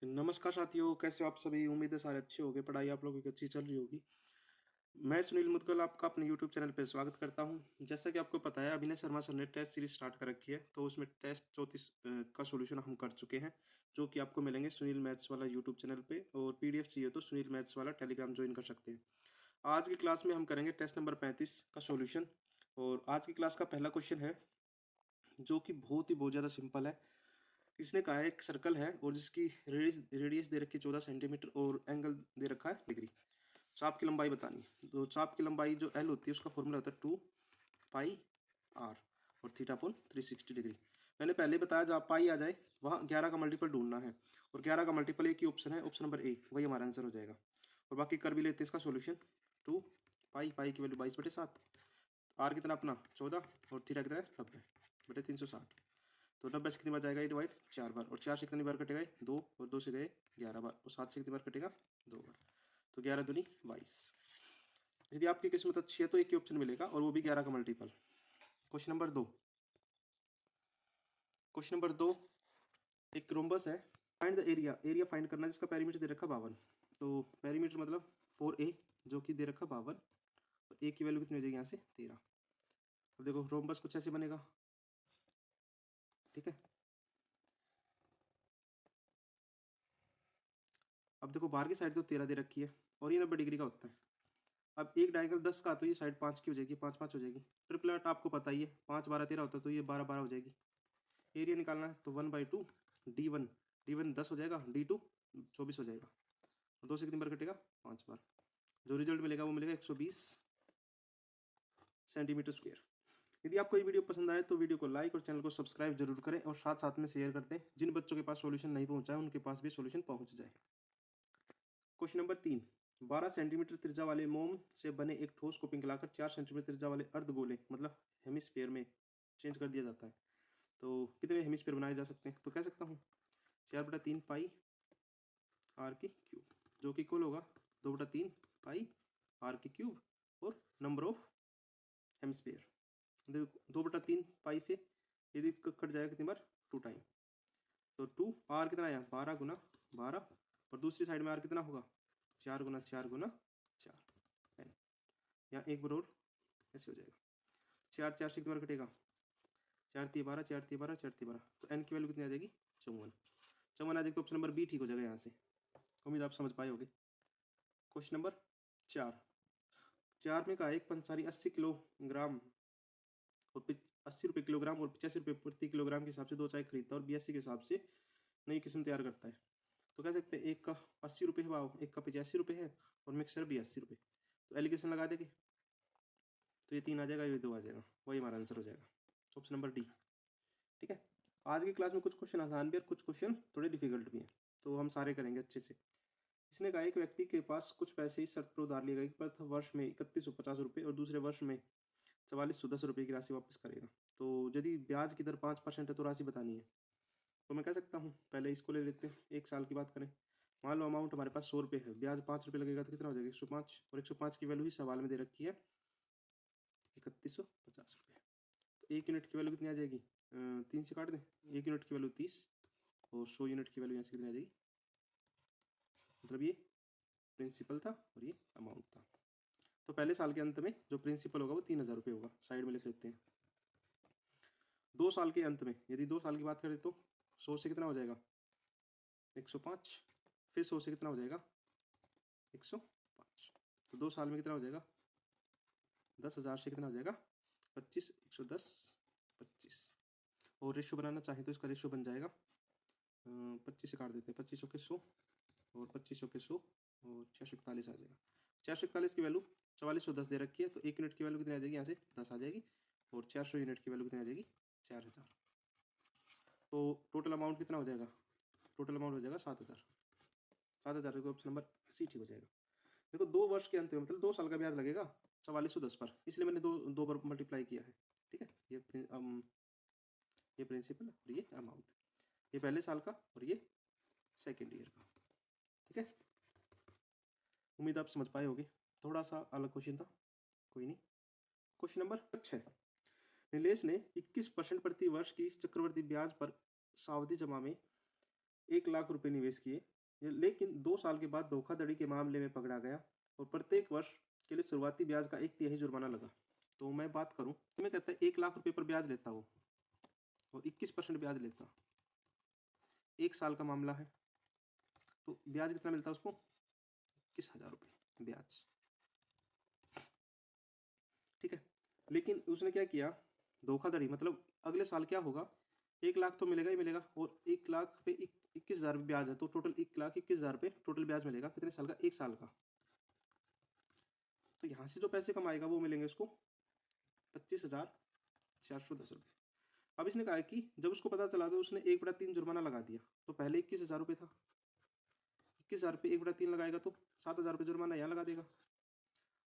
नमस्कार साथियों, कैसे हो आप सभी? उम्मीद है सारे अच्छे होंगे, पढ़ाई आप लोगों की अच्छी चल रही होगी। मैं सुनील मुदगल आपका अपने यूट्यूब चैनल पे स्वागत करता हूं। जैसा कि आपको पता है, अभिनय शर्मा सर ने टेस्ट सीरीज स्टार्ट कर रखी है, तो उसमें टेस्ट 34 का सॉल्यूशन हम कर चुके हैं, जो कि आपको मिलेंगे सुनील मैथ्स वाला यूट्यूब चैनल पे। और पीडीएफ चाहिए तो सुनील मैथ्स वाला टेलीग्राम ज्वाइन कर सकते हैं। आज की क्लास में हम करेंगे टेस्ट नंबर 35 का सॉल्यूशन। और आज की क्लास का पहला क्वेश्चन है, जो कि बहुत ज़्यादा सिंपल है। इसने कहा है एक सर्कल है और जिसकी रेडियस दे रखी है 14 सेंटीमीटर और एंगल दे रखा है डिग्री। चाप की लंबाई बतानी है। तो चाप की लंबाई जो एल होती है उसका फॉर्मूला होता है 2 पाई आर और थीटा अपॉन 360 डिग्री। मैंने पहले बताया जहाँ पाई आ जाए वहाँ 11 का मल्टीपल ढूंढना है, और 11 का मल्टीपल एक ही ऑप्शन है, ऑप्शन नंबर ए, वही हमारा आंसर हो जाएगा। और बाकी कर भी लेते हैं इसका सोल्यूशन। 2 पाई की वैल्यू 22/7, आर कितना अपना 14 और थीटा कितना है 90/360। तो 90 से कितनी बार जाएगा ये डिवाइड 4 बार, और 4 से कितनी बार कटेगा 2, और 2 से गए 11 बार, और 7 से कितनी बार कटेगा 2 बार। तो 11 दूनी 22। यदि आपकी किस्मत अच्छी है तो एक ही ऑप्शन मिलेगा, और वो भी 11 का मल्टीपल। क्वेश्चन नंबर 2, एक रोम्बस है। Find the area, area find करना है जिसका पेरीमीटर दे रखा 52। तो पेरीमीटर मतलब 4a, जो कि दे रखा 52, और ए की वैल्यू कितनी हो जाएगी यहाँ से 13। अब देखो रोम्बस कुछ ऐसे बनेगा, ठीक है। अब देखो बाहर की साइड तो 13 दे रखी है और ये 90 डिग्री का होता है। अब एक डायगोनल 10 का, तो ये साइड 5 की हो जाएगी, 5 5 हो जाएगी। ट्रिपल आर्ट आपको पता ही है, 5 12 13 होता है, तो ये 12 12 हो जाएगी। एरिया निकालना है तो 1/2 डी वन 10 हो जाएगा, D2 24 हो जाएगा। 2 से कितनी बार कटेगा 5 बार। जो रिजल्ट मिलेगा वो मिलेगा 120 सेंटीमीटर स्क्वायर। यदि आपको ये वीडियो पसंद आए तो वीडियो को लाइक और चैनल को सब्सक्राइब जरूर करें, और साथ साथ में शेयर करते हैं। जिन बच्चों के पास सॉल्यूशन नहीं पहुंचा है उनके पास भी सॉल्यूशन पहुंच जाए। क्वेश्चन नंबर 3, 12 सेंटीमीटर त्रिज्या वाले मोम से बने एक ठोस को पिघलाकर 4 सेंटीमीटर त्रिज्या वाले अर्धगोले मतलब हेमिस्फेयर में चेंज कर दिया जाता है। तो कितने हेमिस्फेयर बनाए जा सकते हैं? तो कह सकता हूँ 4/3 पाई आर की क्यूब, जो कि इक्वल होगा 2/3 पाई आर की क्यूब और नंबर ऑफ हेमिस्फेयर। 2/3 पाई से यदि कट जाएगा कितनी बार 2 टाइम, तो 2 आर कितना आया 12 × 12, और दूसरी साइड में आर कितना होगा 4 × 4 × 4। यहाँ एक बार और ऐसे हो जाएगा। 4 4 से कितनी बार कटेगा 4×3 = 12, 4×3 = 12, 4×3 = 12, तो एन की वैल्यू कितनी आ जाएगी 54। 54 आ जाएगी, तो ऑप्शन नंबर बी ठीक हो जाएगा यहाँ से। उम्मीद आप समझ पाए होगे। क्वेश्चन नंबर 4, 4 में का एक पंसारी 80 किलोग्राम और 80 रुपये किलोग्राम और 85 रुपये प्रति किलोग्राम के हिसाब से 2 चाय खरीदता है और 82 के हिसाब से नई किस्म तैयार करता है। तो कह सकते हैं एक का 80 रुपये है भाव, एक का 85 रुपये है, और मिक्सर भी 80 रुपये। तो एलिगेशन लगा देंगे, तो ये 3 आ जाएगा, ये 2 आ जाएगा, वही हमारा आंसर हो जाएगा, ऑप्शन नंबर डी। ठीक है। आज की क्लास में कुछ क्वेश्चन आसान भी और कुछ क्वेश्चन थोड़े डिफिकल्ट भी हैं, तो हम सारे करेंगे अच्छे से। इसने कहा एक व्यक्ति के पास कुछ पैसे इस शर्त पर उधार लिए गए कि प्रथम वर्ष में 3150 रुपये और दूसरे वर्ष में 4410 रुपये की राशि वापस करेगा। तो यदि ब्याज की दर 5% है तो राशि बतानी है। तो मैं कह सकता हूँ पहले इसको ले लेते हैं, 1 साल की बात करें। मान लो अमाउंट हमारे पास 100 रुपये है, ब्याज 5 रुपये लगेगा, तो कितना हो जाएगा 105, और 105 की वैल्यू ही सवाल में दे रखी है 3150 रुपये। तो 1 यूनिट की वैल्यू कितनी आ जाएगी, 3 से काट दें, 1 यूनिट की वैल्यू 30, और 100 यूनिट की वैल्यू यहाँ से कितनी आ जाएगी, मतलब ये प्रिंसिपल था और ये अमाउंट था। तो पहले साल के अंत में जो प्रिंसिपल होगा वो 3000 रुपये होगा, साइड में लिख लेते हैं। 2 साल के अंत में, यदि 2 साल की बात करें तो 100 से कितना हो जाएगा 105, फिर 100 से कितना हो जाएगा 105, तो 2 साल में कितना हो जाएगा 10,000 से कितना हो जाएगा 25, 110 25। और रेशो बनाना चाहें तो इसका रेशो बन जाएगा 25 से काट देते हैं, 25 के 100 और 25 के 100 और 641 आ जाएगा। 641 की वैल्यू 4410 दे रखी है, तो 1 यूनिट की वैल्यू कितनी आ जाएगी यहाँ से 10 आ जाएगी, और 400 यूनिट की वैल्यू कितनी आ जाएगी 4000। तो टोटल अमाउंट कितना हो जाएगा, टोटल अमाउंट हो जाएगा 7000। 7000 तो ऑप्शन नंबर सी ठीक हो जाएगा। देखो 2 वर्ष के अंत में मतलब 2 साल का ब्याज लगेगा 4410 पर, इसलिए मैंने दो दो बार मल्टीप्लाई किया है। ठीक है, ये प्रिंसिपल और ये अमाउंट, ये पहले साल का और ये सेकेंड ईयर का। ठीक है, उम्मीद आप समझ पाए होगे। थोड़ा सा अलग क्वेश्चन था, कोई नहीं। क्वेश्चन नंबर 6, नीलेश ने 21% प्रति वर्ष की चक्रवृद्धि ब्याज पर सावधि जमा में 1,00,000 रुपये निवेश किए, लेकिन 2 साल के बाद धोखाधड़ी के मामले में पकड़ा गया और प्रत्येक वर्ष के लिए शुरुआती ब्याज का 1/3 जुर्माना लगा। तो मैं बात करूँ तो मैं कहता है 1,00,000 रुपये पर ब्याज लेता वो, और 21% ब्याज लेता। 1 साल का मामला है, तो ब्याज कितना मिलता है उसको? 21,000 रुपये ब्याज। ठीक है, लेकिन उसने क्या किया? धोखाधड़ी, मतलब अगले साल क्या होगा, 1,00,000 तो मिलेगा ही मिलेगा, और 1,00,000 पे 21,000 ब्याज है, तो टोटल 1,21,000 टोटल ब्याज मिलेगा। कितने साल का? 1 साल का। तो यहाँ से जो पैसे कमाएगा वो मिलेंगे उसको 25,410 रुपये। अब इसने कहा कि जब उसको पता चला तो उसने 1/3 जुर्माना लगा दिया। तो पहले 21,000 रुपये था, 21,000 रुपये 1/3 लगाएगा तो 7,000 रुपये जुर्माना यहाँ लगा देगा,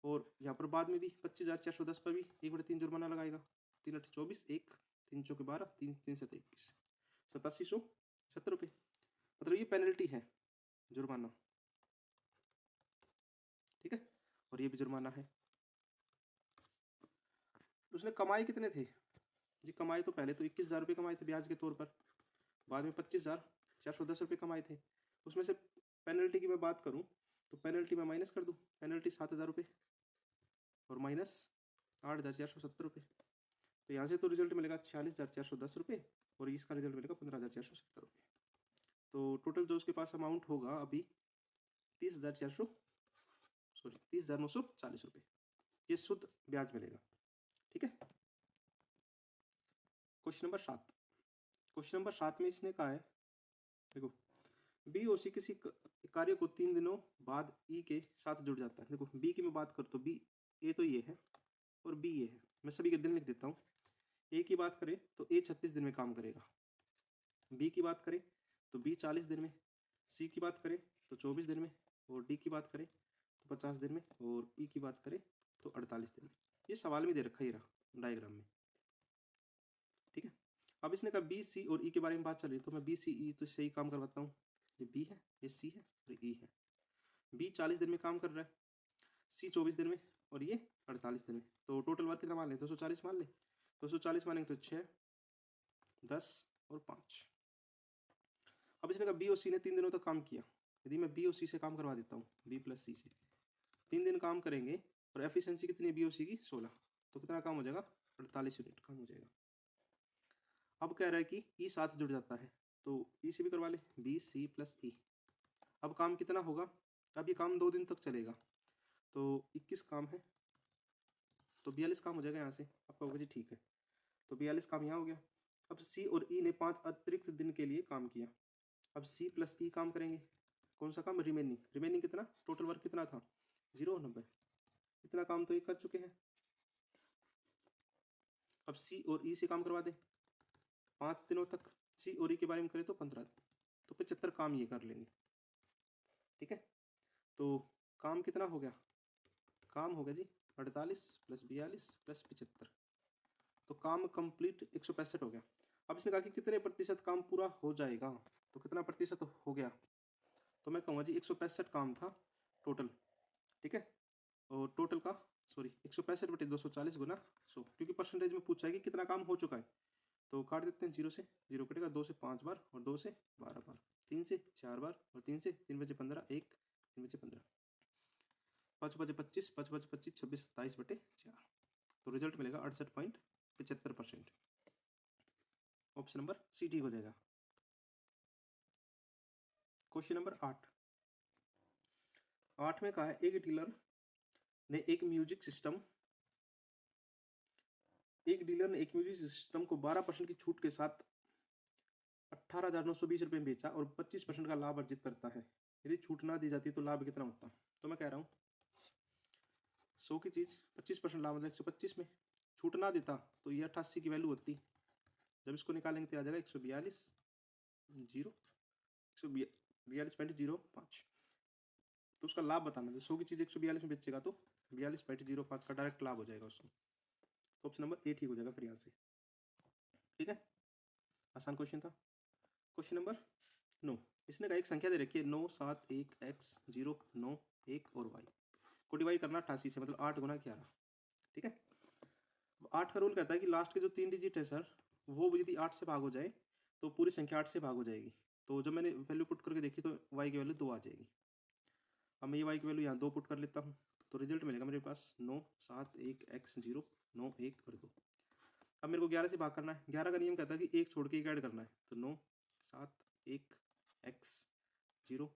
और यहाँ पर बाद में भी 25,410 पर भी 1/3 जुर्माना लगाएगा। 3 8 24, 1 3 चौके 12, 3 3 7 21, 8770 रुपये। मतलब ये पेनल्टी है, जुर्माना। ठीक है, और ये भी जुर्माना है। उसने कमाए कितने थे जी? कमाए तो पहले तो 21,000 रुपये कमाए थे ब्याज के तौर पर, बाद में 25,410 रुपये कमाए थे। उसमें से पेनल्टी की मैं बात करूं तो पेनल्टी मैं माइनस कर दूं, पेनल्टी 7,000 रुपये और माइनस 8,470 रुपये। तो यहाँ से तो रिजल्ट मिलेगा 46,410 रुपये, और इसका रिजल्ट मिलेगा 15,470 रुपये। तो टोटल जो उसके पास अमाउंट होगा अभी 30,940 रुपये, ये शुद्ध ब्याज मिलेगा। ठीक है, क्वेश्चन नंबर 7। क्वेश्चन नंबर 7 में इसने कहा है, देखो, बी और सी किसी कार्य को 3 दिनों बाद ई के साथ जुड़ जाता है। देखो, बी की मैं बात करूँ तो बी, ए तो ये है और बी ये है। मैं सभी के दिन लिख देता हूँ। ए की बात करें तो ए 36 दिन में काम करेगा, बी की बात करें तो बी 40 दिन में, सी की बात करें तो 24 दिन में, और डी की बात करें तो 50 दिन में, और ई की बात करें तो 48 दिन में। ये सवाल में दे रखा ही रहा डायग्राम में। ठीक है, अब इसने कहा बी सी और ई के बारे में बात चल रही है, तो मैं बी सी ई तो सही काम करवाता हूँ। ये बी है, ये सी है और ये ई है। बी 40 दिन में काम कर रहा है, सी 24 दिन में, और ये 48 दिन में। तो टोटल वर्क कितना मान लें? 240 मान लें। 240 मानेंगे तो 6, 10 और 5। अब इसने कहा बी और सी ने 3 दिनों तक काम किया। यदि मैं बी और सी से काम करवा देता हूँ, बी प्लस सी से 3 दिन काम करेंगे, और एफिशिएंसी कितनी है बी और सी की? 16। तो कितना काम हो जाएगा? 48 यूनिट काम हो जाएगा। अब कह रहा है कि ई साथ जुड़ जाता है, तो ई से भी करवा ले, बी सी प्लस ई। अब काम कितना होगा? अब ये काम 2 दिन तक चलेगा, तो 21 काम है, तो 42 काम हो जाएगा यहाँ से। आपका होगा जी ठीक है, तो 42 काम यहाँ हो गया। अब सी और ई ने 5 अतिरिक्त दिन के लिए काम किया। अब सी प्लस ई काम करेंगे, कौन सा काम? रिमेनिंग। रिमेनिंग कितना? टोटल वर्क कितना था? 0 और 90। इतना काम तो ये कर चुके हैं। अब सी और ई से काम करवा दें 5 दिनों तक। सी और ई के बारे में करें तो 15 दिन, तो 75 काम ये कर लेंगे। ठीक है, तो काम कितना हो गया? काम हो गया जी 48 प्लस 42 प्लस 75, तो काम कंप्लीट 165 हो गया। अब इसने कहा कि कितने प्रतिशत काम पूरा हो जाएगा, तो कितना प्रतिशत हो गया? तो मैं कहूँगा जी 165 काम था टोटल। ठीक है, और टोटल का 165/240 गुना 100, क्योंकि परसेंटेज में पूछा है कि कितना काम हो चुका है। तो काट देते हैं, 0 से 0 कटेगा, 2 से 5 बार, और 2 से 12 बार, 3 से 4 बार, और 3 से 3 बजे 15, 1 3 बजे 15, 5 बजे 25, 5 बजे 25, 26 27/4। तो रिजल्ट मिलेगा 68.75%। ऑप्शन नंबर सी ठीक हो जाएगा। Question number 8। 8 में कहा है एक डीलर ने एक म्यूजिक सिस्टम को 12% की छूट के साथ 18,920 रुपये में बेचा और 25% का लाभ अर्जित करता है। यदि छूट ना दी जाती तो लाभ कितना होता? तो मैं कह रहा हूँ 100 की चीज़ 25% लाभ, मतलब 125 में। छूट ना देता तो ये 88 की वैल्यू होती। जब इसको निकालेंगे तो आ जाएगा 142.05। तो उसका लाभ बताना है। 100 की चीज़ 142 में बेचेगा तो 42.05 का डायरेक्ट लाभ हो जाएगा उसको। तो ऑप्शन नंबर ए ठीक हो जाएगा फिर यहाँ से। ठीक है, आसान क्वेश्चन था। Question number 9। इसने कहा एक संख्या दे रखी है 9 7 1 x 0 9 1 और y को डिवाइड करना 88 से, मतलब 8 गुना 11। ठीक है, 8 का रूल कहता है कि लास्ट के जो 3 डिजिट है सर, वो यदि 8 से भाग हो जाए तो पूरी संख्या 8 से भाग हो जाएगी। तो जब मैंने वैल्यू पुट करके देखी तो y की वैल्यू 2 आ जाएगी। अब मैं ये y की वैल्यू यहाँ 2 पुट कर लेता हूँ, तो रिजल्ट मिलेगा मेरे पास 9 7 1 x 0 9 1 और 2। अब मेरे को 11 से भाग करना है। 11 का नियम कहता है कि एक छोड़ के एक ऐड करना है, तो 9 7 1 x 0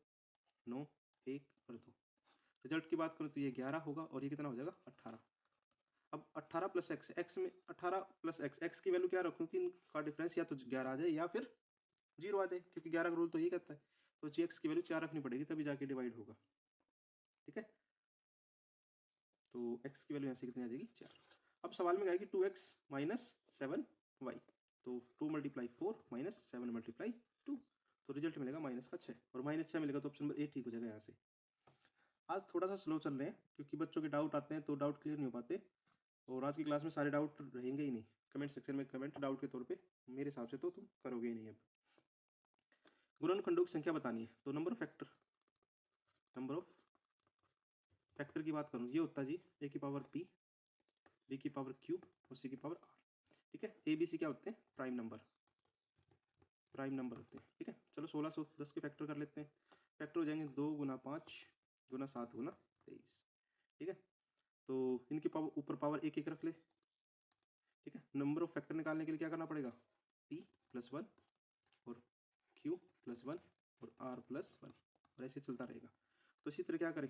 9 1 और 2। रिजल्ट की बात करूँ तो ये 11 होगा और ये कितना हो जाएगा 18। अब 18 प्लस एक्स, एक्स में 18 प्लस एक्स, एक्स की वैल्यू क्या रखूँ कि इनका डिफरेंस या तो 11 आ जाए या फिर 0 आ जाए, क्योंकि 11 का रूल तो यही कहता है। तो जी एक्स की वैल्यू 4 रखनी पड़ेगी तभी जाके डिवाइड होगा। ठीक है, तो x की वैल्यू यहाँ से कितनी आ जाएगी 4। अब सवाल में आएगी 2x माइनस 7y, तो 2 मल्टीप्लाई 4 माइनस 7 मल्टीप्लाई 2, तो रिजल्ट मिलेगा माइनस का 6 और माइनस 6 मिलेगा, तो ऑप्शन नंबर ए ठीक हो जाएगा। यहाँ से आज थोड़ा सा स्लो चल रहे हैं क्योंकि बच्चों के डाउट आते हैं तो डाउट क्लियर नहीं हो पाते, और आज की क्लास में सारे डाउट रहेंगे ही नहीं। कमेंट सेक्शन में कमेंट डाउट के तौर पे, मेरे हिसाब से तो तुम करोगे ही नहीं। अब गुणनखंडों की संख्या बतानी है, तो नंबर ऑफ फैक्टर की बात करूँ, ये होता है जी a की पावर p, b की पावर q और c की पावर r। ठीक है, a b c क्या होते हैं प्राइम नंबर होते हैं। ठीक है, चलो 1610 के फैक्टर कर लेते हैं। फैक्टर हो जाएंगे 2 गुना 5 गुना 7 गुना 23। ठीक है, तो इनकी पावर ऊपर पावर एक एक रख ले। ठीक है, नंबर ऑफ फैक्टर निकालने के लिए क्या करना पड़ेगा, p प्लस 1 और q प्लस 1 और r प्लस 1, और ऐसे चलता रहेगा। तो इसी तरह क्या करें,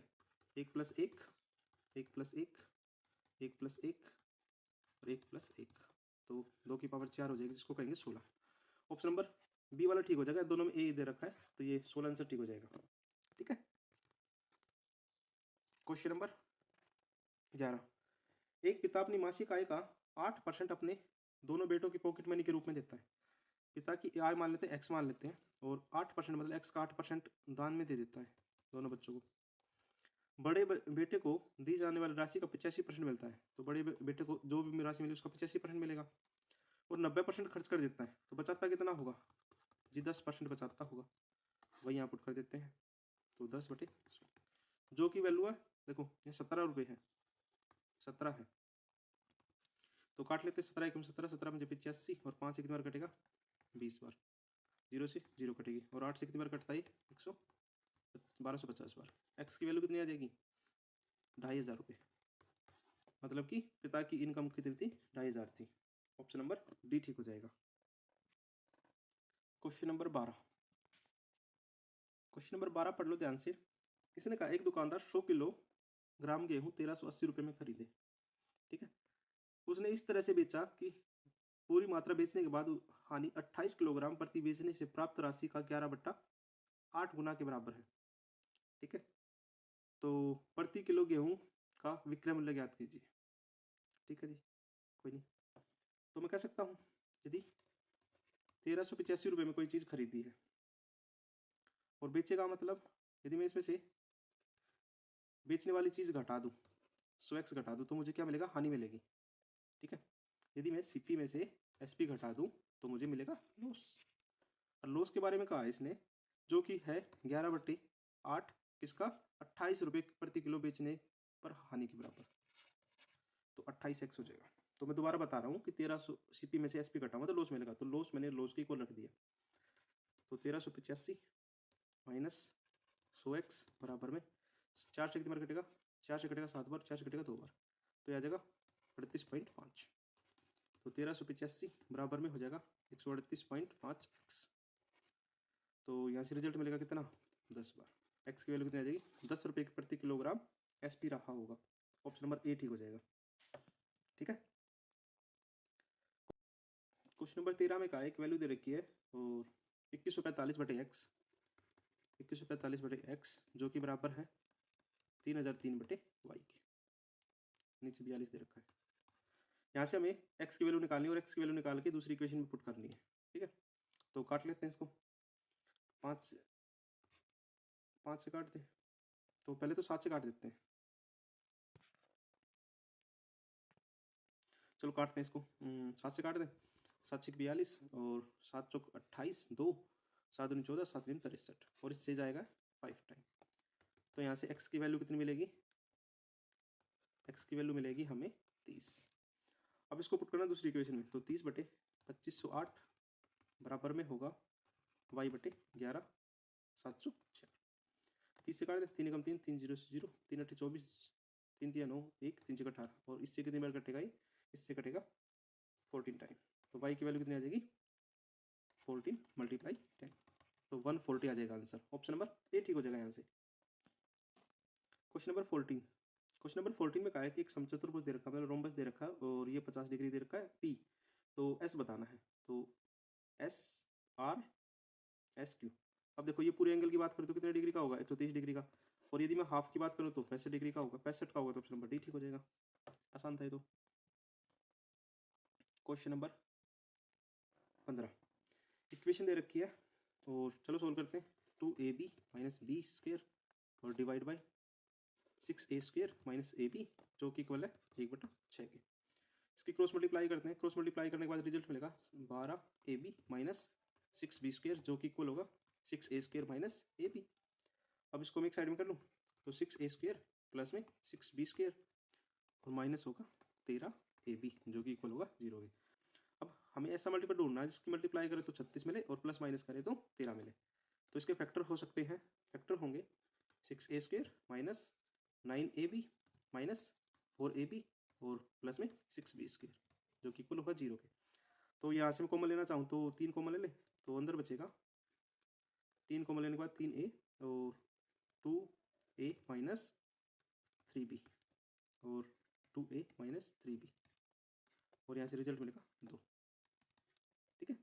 1 प्लस 1 1 प्लस 1 1 प्लस 1 और 1 प्लस 1, तो 2 की पावर 4 हो जाएगी, जिसको कहेंगे 16। ऑप्शन नंबर बी वाला ठीक हो जाएगा, दोनों में ए दे रखा है, तो ये 16 आंसर ठीक हो जाएगा। ठीक है, क्वेश्चन नंबर 11। एक पिता अपनी मासिक आय का 8% अपने दोनों बेटों की पॉकेट मनी के रूप में देता है। पिता की आय मान लेते हैं x मान लेते हैं, और 8% मतलब x का 8% दान में दे देता है दोनों बच्चों को। बड़े बेटे को दी जाने वाली राशि का 85% मिलता है, तो बड़े बेटे को जो भी राशि मिली उसका 85% मिलेगा, और 90% खर्च कर देता है, तो बचाता कितना होगा जी 10% बचाता होगा, वही यहाँ पुट कर देते हैं, तो 10/100 जो की वैल्यू है देखो ये 17 रुपये है, 17 है, तो काट लेते हैं 17 एकम 17, 17 मुझे 85 और 5 से कितनी बार कटेगा 20 बार, 0 से 0 कटेगी, और 8 से कितनी बार कटता है 1250 बार। एक्स की वैल्यू कितनी आ जाएगी 2500 रुपये, मतलब कि पिता की इनकम कितनी थी 2500 थी। ऑप्शन नंबर डी ठीक हो जाएगा। क्वेश्चन नंबर 12 पढ़ लो ध्यान से। किसने कहा एक दुकानदार 100 किलोग्राम गेहूं 1380 रुपये में खरीदे। ठीक है, उसने इस तरह से बेचा कि पूरी मात्रा बेचने के बाद हानि 28 किलोग्राम प्रति बेचने से प्राप्त राशि का 11/8 गुना के बराबर है। ठीक है, तो प्रति किलो गेहूं का विक्रय मूल्य ज्ञात कीजिए। ठीक है जी, कोई नहीं, तो मैं कह सकता हूँ यदि 1385 रुपये में कोई चीज़ खरीदी है और बेचेगा, मतलब यदि मैं इसमें से बेचने वाली चीज़ घटा दूँ 100x घटा दूँ तो मुझे क्या मिलेगा, हानि मिलेगी। ठीक है, यदि मैं सीपी में से एसपी घटा दूँ तो मुझे मिलेगा लॉस, और लॉस के बारे में कहा है इसने, जो कि है 11/8 किसका 28 रुपये प्रति किलो बेचने पर हानि के बराबर, तो 28x हो जाएगा। तो मैं दोबारा बता रहा हूँ कि 1300 सीपी में से एसपी घटाऊंगा तो लॉस मिलेगा, तो लॉस मैंने लॉस की इक्वल रख दिया, तो 1385 माइनस 100x बराबर में 4 से कितनी बार कटेगा, 4 से कटेगा 7 बार, 4 से कटेगा 2 बार, तो यह आ जाएगा 38.5, तो 1385 बराबर में हो जाएगा 138.5x, तो यहाँ से रिजल्ट मिलेगा कितना 10 बार। एक्स की वैल्यू कितनी आ जाएगी 10 रुपये प्रति किलोग्राम एसपी रहा होगा। ऑप्शन नंबर ए ठीक हो जाएगा। ठीक है, क्वेश्चन नंबर 13 में कहा एक वैल्यू दे रखी है और 2145/x 2145/x जो कि बराबर है 3003/y के, नीचे 42 दे रखा है। यहाँ से हमें x की वैल्यू निकालनी है और x की वैल्यू निकाल के दूसरी इक्वेशन में पुट करनी है। ठीक है, तो काट लेते हैं इसको, 5 से काट दें, तो पहले तो 7 से काट देते हैं, चलो काटते हैं इसको, 7 से काट दें, 7 6 42 और 7 चौक 28, 2 7 दूनी 14, 7 तीन 63, और इससे जाएगा 5 टाइम, तो यहाँ से x की वैल्यू कितनी मिलेगी, x की वैल्यू मिलेगी हमें 30। अब इसको पुट करना दूसरी इक्वेशन में, तो 30/2508 बराबर में होगा वाई बटे 11 704। 30 से काट दे, 3 एकम 3, 3 जीरो से 0, 3 अट्ठे 24, 3 तिया 9, 1 3 छः 18, और इससे कितनी बार कटेगा ये, इससे कटेगा 14 टाइम। तो वाई की वैल्यू कितनी आ जाएगी 14 मल्टीप्लाई 10, तो 140 आ जाएगा आंसर। ऑप्शन नंबर ए ठीक हो जाएगा यहाँ से। क्वेश्चन नंबर 14, क्वेश्चन नंबर 14 में कहा है कि एक समचतुर्भुज दे रखा है, मतलब रोम्बस दे रखा है, और ये 50 डिग्री दे रखा है पी, तो एस बताना है, तो एस आर एस क्यू। अब देखो ये पूरे एंगल की बात करें तो कितने डिग्री का होगा 130 डिग्री का, और यदि मैं हाफ की बात करूँ तो 65 डिग्री का होगा, 65 का होगा, तो ऑप्शन नंबर डी ठीक हो जाएगा। आसान था ये तो। क्वेश्चन नंबर 15, इक्वेशन दे रखी है और चलो सोल्व करते हैं। 2ab माइनस बी स्क्वेयर और divide by 6a square minus A B, जो कि इक्वल है 1/6 के। इसकी क्रॉस मल्टीप्लाई करते हैं, क्रॉस मल्टीप्लाई करने के बाद रिजल्ट मिलेगा 12ab माइनस 6b स्क्वेयर, जो कि इक्वल होगा 6a square minus A B. अब इसको मैं एक साइड में कर लूँ तो 6a स्क्वेयर प्लस में 6b स्क्वेयर और माइनस होगा 13ab, जो कि इक्वल होगा 0 के। अब हमें ऐसा मल्टीपल ढूंढना है जिसकी मल्टीप्लाई करें तो 36 मिले और प्लस माइनस करें तो 13 मिले। तो इसके फैक्टर हो सकते हैं, फैक्टर होंगे 6a square minus 9ab minus 4ab और प्लस में 6b स्क्वेयर, जो कि इक्वल होगा 0 के। तो यहाँ से मैं कॉमन लेना चाहूँ तो 3 कॉमन ले ले, तो अंदर बचेगा 3 कॉमन लेने के बाद 3a और 2a माइनस 3b और 2a माइनस 3b, और यहाँ से रिजल्ट मिलेगा 2। ठीक है,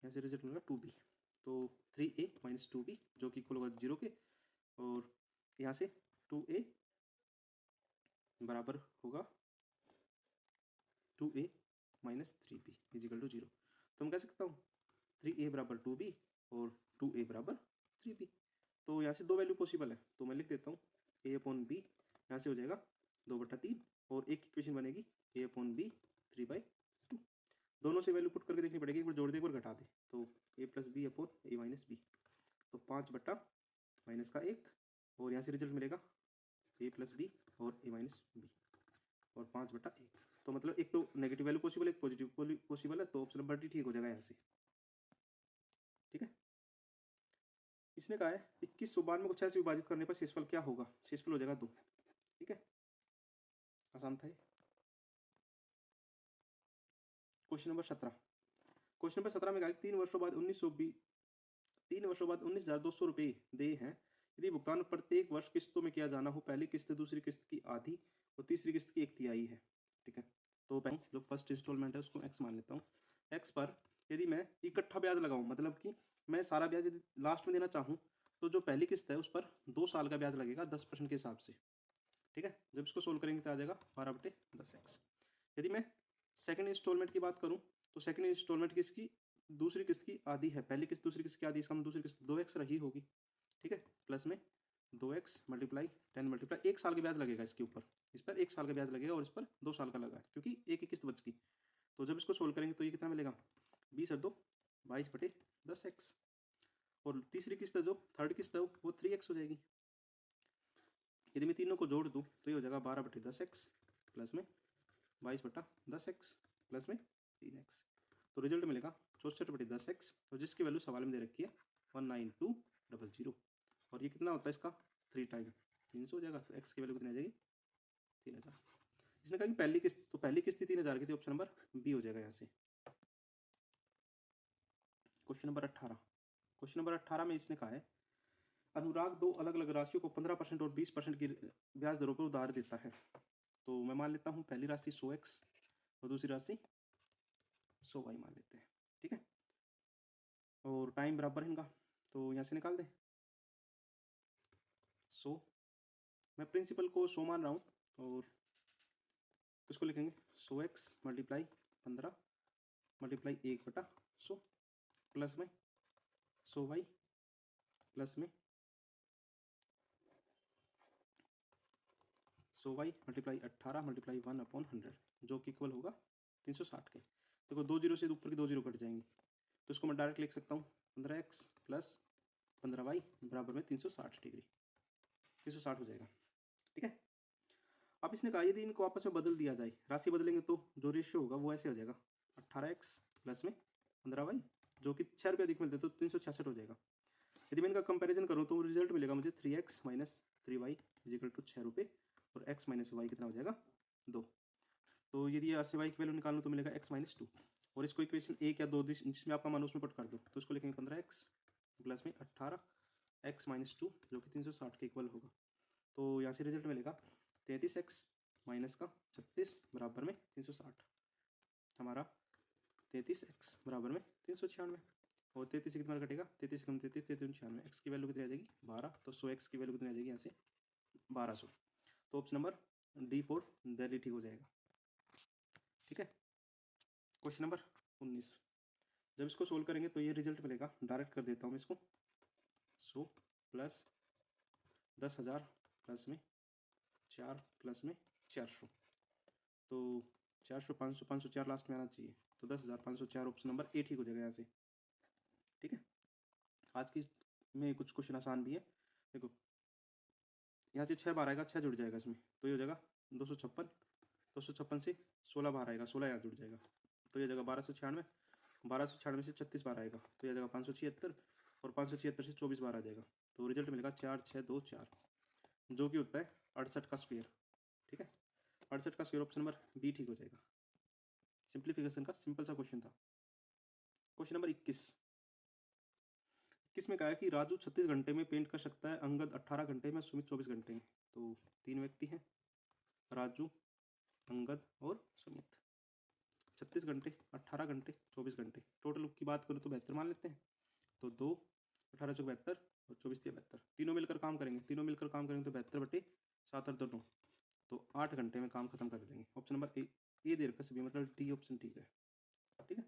यहाँ से रिजल्ट मिलेगा 2b, तो 3a माइनस 2b, जो कि इक्वल होगा 0 के, और यहाँ से 2a बराबर होगा 2a minus 3b is equal to 0। तो मैं कह सकता हूँ 3a बराबर 2b और 2a बराबर 3b। तो यहाँ से दो वैल्यू पॉसिबल है, तो मैं लिख देता हूँ a अपॉन बी, यहाँ से हो जाएगा 2/3, और एक इक्वेशन बनेगी a अपॉन बी 3/2। दोनों से वैल्यू पुट करके देखनी पड़ेगी, एक बार जोड़ दे एक बार घटा दे, तो a plus B upon a minus B, तो 5 बटा माइनस का 1, और यहाँ से रिजल्ट मिलेगा a प्लस बी और a माइनस बी, और 5/1। तो मतलब एक तो नेगेटिव वैल्यू पॉसिबल है, एक पॉजिटिव पॉसिबल है, तो ऑप्शन नंबर डी ठीक हो जाएगा यहाँ से। ठीक है, इसने कहा है 2192 को 6 से विभाजित करने पर शेषफल क्या होगा, शेषफल हो जाएगा 2। ठीक है, आसान था ये। क्वेश्चन नंबर 17, क्वेश्चन नंबर 17 में कहा 3 वर्षों बाद 19,200 रुपये दे हैं, यदि भुगतान प्रत्येक वर्ष किस्तों में किया जाना हो, पहली किस्त दूसरी किस्त की आधी और तीसरी किस्त की 1/3 है। ठीक है, तो पहले जो फर्स्ट इंस्टॉलमेंट है उसको x मान लेता हूँ। x पर यदि मैं इकट्ठा ब्याज लगाऊं, मतलब कि मैं सारा ब्याज यदि लास्ट में देना चाहूँ, तो जो पहली किस्त है उस पर 2 साल का ब्याज लगेगा 10% के हिसाब से। ठीक है, जब इसको सोल्व करेंगे तो आ जाएगा 12/10x। यदि मैं सेकंड इंस्टॉलमेंट की बात करूँ तो सेकंड इंस्टॉलमेंट किसकी दूसरी किस्त की आधी है, पहली किस्त दूसरी किस्त की आधी, इसका दूसरी किस्त 2x रही होगी। ठीक है, प्लस में 2x मल्टीप्लाई 10 मल्टीप्लाई 1 साल का ब्याज लगेगा इसके ऊपर, इस पर 1 साल का ब्याज लगेगा और इस पर 2 साल का लगा है, क्योंकि एक ही किस्त बच गई। तो जब इसको सोल्व करेंगे तो ये कितना मिलेगा 20 और 2 22/10x, और तीसरी किस्त है जो थर्ड किस्त है वो 3x हो जाएगी। यदि मैं तीनों को जोड़ दूँ तो ये हो जाएगा 12/10x प्लस में 22/10x प्लस में 3x, तो रिजल्ट मिलेगा 64/10x, तो जिसकी वैल्यू सवाल में दे रखी है 19200, और ये कितना होता है इसका 3 टाइम 300 हो जाएगा, तो x की वैल्यू कितनी आ जाएगी 3000। इसने कहा कि पहली किस्त, तो पहली किस्त 3000 की थी, ऑप्शन नंबर बी हो जाएगा यहाँ से। क्वेश्चन नंबर 18, क्वेश्चन नंबर 18 में इसने कहा है अनुराग दो अलग अलग राशियों को 15% और 20% की ब्याज दरों पर उधार देता है। तो मैं मान लेता हूँ पहली राशि 100x और दूसरी राशि 100y मान लेते हैं। ठीक है, और टाइम बराबर है इनका, तो यहाँ से निकाल दें 100, मैं प्रिंसिपल को 100 मान रहा हूँ, और इसको लिखेंगे 100x मल्टीप्लाई 15 मल्टीप्लाई 1/100 प्लस में 100y प्लस में 100y मल्टीप्लाई 18 मल्टीप्लाई 1/100, जो कि इक्वल होगा 360 के। देखो दो जीरो से ऊपर की 2 जीरो कट जाएंगी, तो इसको मैं डायरेक्ट लिख सकता हूँ 15x प्लस 15y बराबर में 360 डिग्री, 360 हो जाएगा। ठीक है, अब इसने कहा यदि इनको आपस में बदल दिया जाए, राशि बदलेंगे तो जो रेशियो होगा वो ऐसे हो जाएगा 18x प्लस में 15y, जो कि 6 रुपये अधिक मिलते तो 366 हो जाएगा। यदि मैं इनका कंपैरिजन करूँ तो रिजल्ट मिलेगा मुझे 3x minus 3y is equal to 6 रुपये, और x माइनस वाई कितना हो जाएगा 2। तो यदि यहाँ से y की वैल्यू निकालूँ तो मिलेगा x माइनस 2, और इसको इक्वेशन 1 या 2 जिसमें आपका मन उसमें पुट कर दो, तो इसको लिखेंगे 15x प्लस में 18 x माइनस 2 जो कि 360 के इक्वल होगा। तो यहाँ से रिजल्ट मिलेगा 33x माइनस का 36 बराबर में 360, हमारा 33x बराबर में 396, और 33 से कितना कटेगा, 33 कम 33 396, एक्स की वैल्यू कितनी आ जाएगी 12, तो 100x की वैल्यू कितनी आ जाएगी यहाँ से 1200। तो ऑप्शन नंबर D4 दिल्ली ठीक हो जाएगा। ठीक है। क्वेश्चन नंबर 19, जब इसको सोल्व करेंगे तो ये रिजल्ट मिलेगा, डायरेक्ट कर देता हूँ मैं इसको, 100 प्लस 10,000 प्लस में 4 प्लस में 400, तो 400 500 504 लास्ट में आना चाहिए, तो 10,504 ऑप्शन नंबर ए ठीक हो जाएगा यहाँ से। ठीक है। आज की में कुछ क्वेश्चन आसान भी है। देखो यहाँ से 6 बार आएगा, 6 जुड़ जाएगा इसमें, तो ये हो जाएगा 256, 256 से 16 बार आएगा, 16 यहाँ जुड़ जाएगा, तो ये जगह 1296, 1296 से 36 बार आएगा, तो ये जगह 576, और 576 से 24 बार आ जाएगा, तो रिजल्ट मिलेगा 4 6 2 4, जो कि होता है 68 का स्क्वायर। ठीक है। 68 का स्क्वायर ऑप्शन नंबर बी ठीक हो जाएगा। सिंप्लीफिकेशन का सिंपल सा क्वेश्चन था। क्वेश्चन नंबर 21 में कहा है कि राजू 36 घंटे में पेंट कर सकता है, अंगद 18 घंटे में, सुमित 24 घंटे में। तो 3 व्यक्ति हैं, राजू, अंगद और सुमित। 36 घंटे, 18 घंटे, 24 घंटे, टोटल की बात करूँ तो 72 मान लेते हैं। तो 2 18 चौक 72 और 24 72, तीनों मिलकर काम करेंगे, तो 72 बटे 7 और 2 तो 8 घंटे में काम खत्म कर देंगे। ऑप्शन नंबर ए दे रखा सभी, मतलब डी ऑप्शन ठीक है। ठीक है।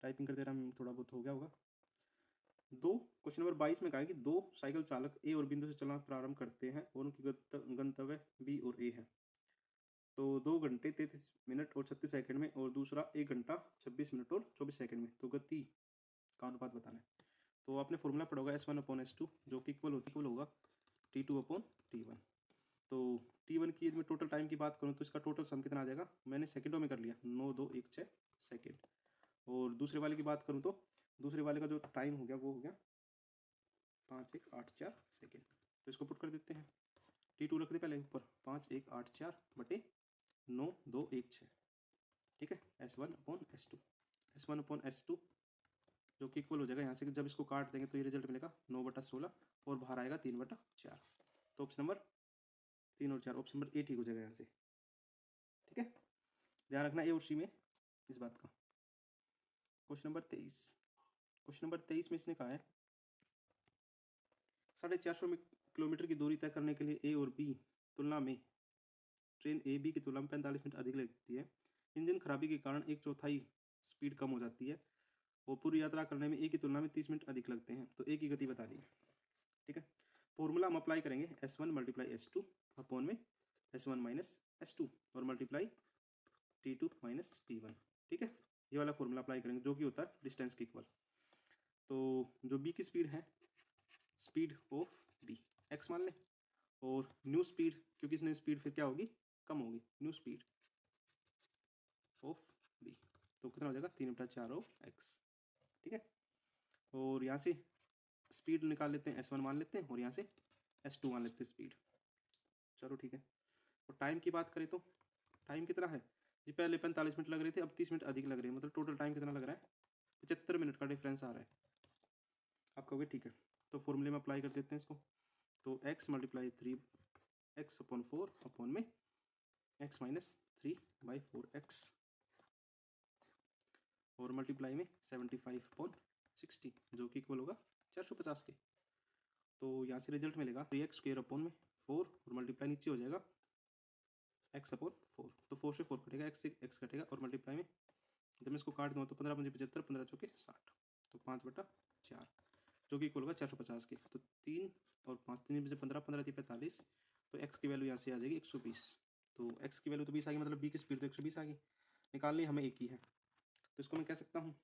टाइपिंग करते रहा, थोड़ा बहुत हो गया होगा। क्वेश्चन नंबर 22 में कहा है कि 2 साइकिल चालक ए और बिंदु से चलना प्रारंभ करते हैं और उनकी गंतव्य बी और ए है। तो 2 घंटे 33 मिनट और 36 सेकंड में, और दूसरा 1 घंटा 26 मिनट और 24 सेकंड में, तो गति का अनुपात बताना है। तो आपने फॉर्मूला पढ़ा होगा S1/S2, जो कि इक्वल होगा T2/T1। तो T1 की मैं टोटल टाइम की बात करूँ तो इसका टोटल सम कितना आ जाएगा, मैंने सेकंडों में कर लिया, 9:2:16 सेकेंड। और दूसरे वाले की बात करूँ तो दूसरे वाले का जो टाइम हो गया वो हो गया 5:1:8:4 सेकेंड। तो इसको पुट कर देते हैं, T2 रख दे पहले ऊपर, 5:1:8:4 बटे 9:2:16। ठीक है। S1/S2 जो कि इक्वल हो जाएगा, यहाँ से जब इसको काट देंगे तो ये रिजल्ट मिलेगा 9/16, और बाहर आएगा 3/4। तो ऑप्शन नंबर 3 और 4, ऑप्शन नंबर ए ठीक हो जाएगा यहाँ से। ठीक है। ध्यान रखना ए और सी में इस बात का। क्वेश्चन नंबर 23 में इसने कहा है 450 किलोमीटर की दूरी तय करने के लिए ए और बी तुलना में ट्रेन ए बी की तुलना में 45 मिनट अधिक लगती है। इंजन खराबी के कारण 1/4 स्पीड कम हो जाती है, और पूरी यात्रा करने में ए की तुलना में 30 मिनट अधिक लगते हैं, तो ए की गति बता दी है। ठीक है। फॉर्मूला हम अप्लाई करेंगे, S1 × S2 अपॉन में S1 माइनस S2 और मल्टीप्लाई T2 माइनस T1। ठीक है। ये वाला फॉर्मूला अप्लाई करेंगे, जो कि होता है डिस्टेंस के इक्वल। तो जो बी की स्पीड है, स्पीड ऑफ बी एक्स मान लें, और न्यू स्पीड, क्योंकि इसने स्पीड फिर क्या होगी, कम होगी, न्यू स्पीड ऑफ बी, तो कितना हो जाएगा 3/4 ऑफ एक्स। ठीक है। और यहाँ से स्पीड निकाल लेते हैं, S1 मान लेते हैं, और यहाँ से S2 मान लेते हैं स्पीड। चलो ठीक है। और टाइम की बात करें तो टाइम कितना है जी, पहले 45 मिनट लग रहे थे, अब 30 मिनट अधिक लग रहे हैं, मतलब टोटल टाइम कितना लग रहा है, 75 मिनट का डिफरेंस आ रहा है। आप कहोगे ठीक है, तो फॉर्मूले में अप्लाई कर देते हैं इसको। तो x × 3x/4 अपॉन में x माइनस 3/4x, और मल्टीप्लाई में 75/60, जो कि इक्वल होगा 450 के। तो यहाँ से रिजल्ट मिलेगा 3x² अपॉन में 4, और मल्टीप्लाई नीचे हो जाएगा x/4, तो 4 से 4 कटेगा, x से x कटेगा, और मल्टीप्लाई में जब मैं इसको काट दूँ तो 15 × 5 = 75, 15 × 4 = 60, तो 5/4, जो कि इक्वल होगा 450 के। तो 3 और 5, 3 में 15, 15 × 3 = 45, तो x की वैल्यू यहाँ से आ जाएगी 120। तो x की वैल्यू तो 20 आ गई, मतलब b की स्पीड तो 120 आ गई, निकालनी हमें एक ही है। तो इसको मैं कह सकता हूँ,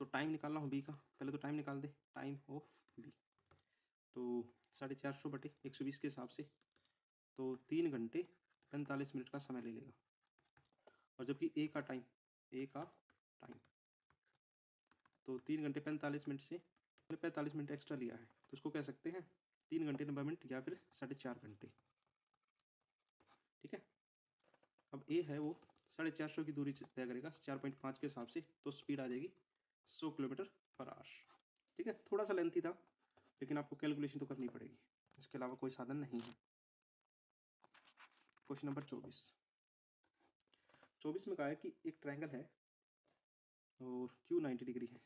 तो टाइम निकालना हो b का, पहले तो टाइम निकाल दे, टाइम ऑफ b, तो 450 बटे 120 के हिसाब से, तो 3 घंटे 45 मिनट का समय ले लेगा। और जबकि a का टाइम तो 3 घंटे 45 मिनट से 45 मिनट एक्स्ट्रा लिया है, तो उसको कह सकते हैं 3 घंटे 90 मिनट या फिर 4.5 घंटे। ठीक है। अब ए है वो 450 की दूरी तय करेगा 4.5 के हिसाब से, तो स्पीड आ जाएगी 100 किलोमीटर पर आवर। ठीक है, थोड़ा सा लेंथी था, लेकिन आपको कैलकुलेशन तो करनी पड़ेगी, इसके अलावा कोई साधन नहीं है। क्वेश्चन नंबर 24 में कहा है कि एक ट्रायंगल है और क्यू 90 डिग्री है।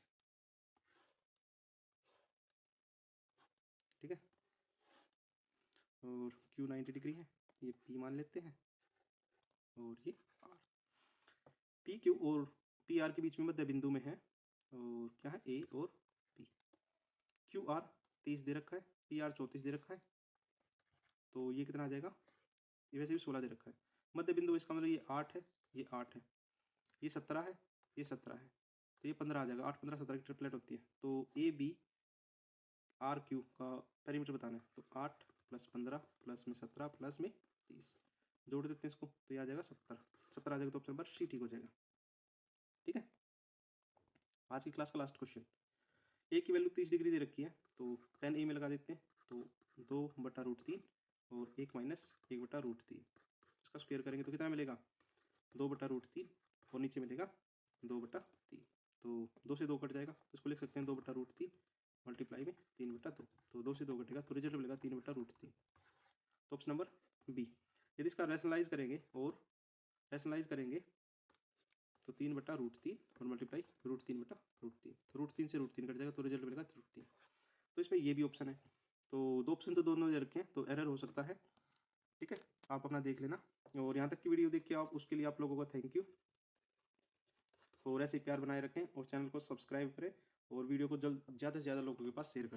ठीक है, और क्यू 90 डिग्री है, ये पी मान लेते हैं और ये आर। पी क्यू और पी आर के बीच में मध्य बिंदु में है, और क्या है ए और पी। क्यू आर 30 दे रखा है, पी आर 34 दे रखा है, तो ये कितना आ जाएगा, ये वैसे भी 16 दे रखा है। मध्य बिंदु इसका मतलब ये 8 है, ये 8 है, ये 17 है, ये 17 है, तो ये 15 आ जाएगा। 8 15 17 की ट्रिपलेट होती है, तो ए बी आर क्यू का पेरीमीटर बताना है, तो 8 + 15 प्लस में 17 प्लस में 30 जोड़ देते हैं इसको, तो ये आ जाएगा 70 आ जाएगा, तो ऑप्शन नंबर सी ठीक हो जाएगा। ठीक है, आज की क्लास का लास्ट क्वेश्चन। ए की वैल्यू 30 डिग्री दे रखी है, तो tan ए में लगा देते हैं, तो 2/√3 और 1 - 1/√3, इसका स्क्वायर करेंगे तो कितना मिलेगा, 2/√3 और नीचे मिलेगा 2/3, तो 2 से 2 कट जाएगा, तो इसको लिख सकते हैं 2/√3 मल्टीप्लाई में 3/2, तो 2 से 2 कटेगा, तो रिजल्ट मिलेगा 3/√3, तो ऑप्शन नंबर बी। यदि इसका रैशनलाइज करेंगे तो 3/√3 और मल्टीप्लाई √3/√3, तो √3 से √3 कट जाएगा, तो रिजल्ट मिलेगा 3। तो इसमें ये भी ऑप्शन है, तो 2 ऑप्शन तो दोनों दे रखे हैं, तो एरर हो सकता है। ठीक है, आप अपना देख लेना, और यहाँ तक की वीडियो देख के आप उसके लिए आप लोगों का थैंक यू। और ऐसे प्यार बनाए रखें और चैनल को सब्सक्राइब करें और वीडियो को ज़्यादा से ज़्यादा लोगों के पास शेयर करें।